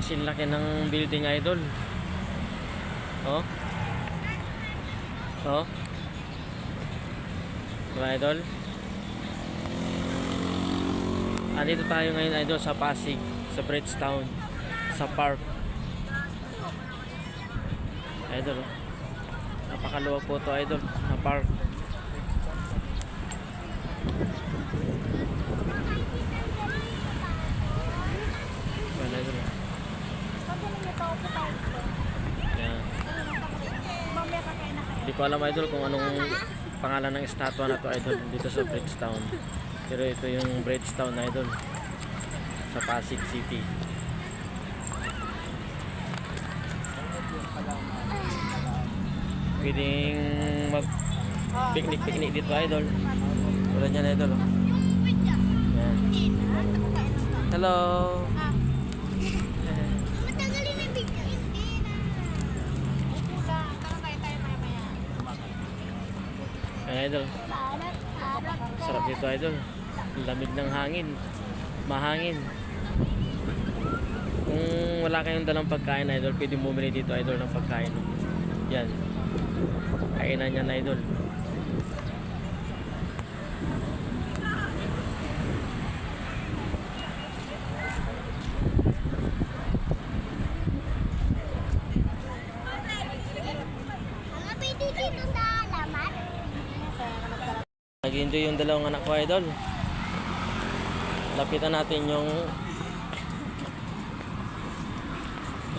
Kasi laki ng building, idol. Oh. Oh. Diba, idol? Andito tayo ngayon, idol, sa Pasig, sa Bridgetown, sa park. Idol, oh. Napakaluwag po to, idol, na park. Well, idol, oh. Yan. Hindi ko alam, idol, kung anong pangalan ng estatwa na to, idol, dito sa Bridgetown. Pero ito yung Bridgetown, idol, sa Pasig City. Pwedeng mag picnic dito, idol. Tulad yan, idol, oh. Yan. Hello. Ayan, idol. Sarap dito, idol. Lamig ng hangin. Mahangin. Kung wala kayong dalang pagkain, idol, pwede bumili dito, idol, ng pagkain. Yan. Kainan yan, idol. Nag-enjoy yung dalawang anak ko, idol. Lapitan natin yung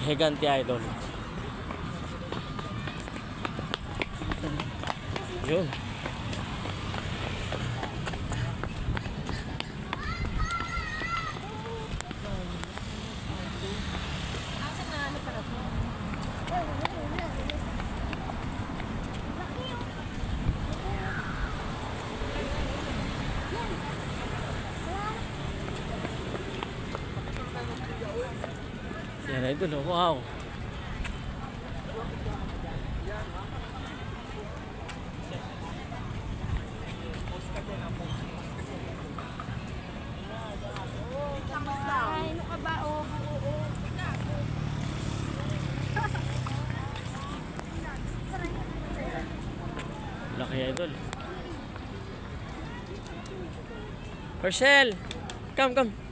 higante, idol. Yun. Yan, idol, oh. Wow. Laki, idol. Hershel, come.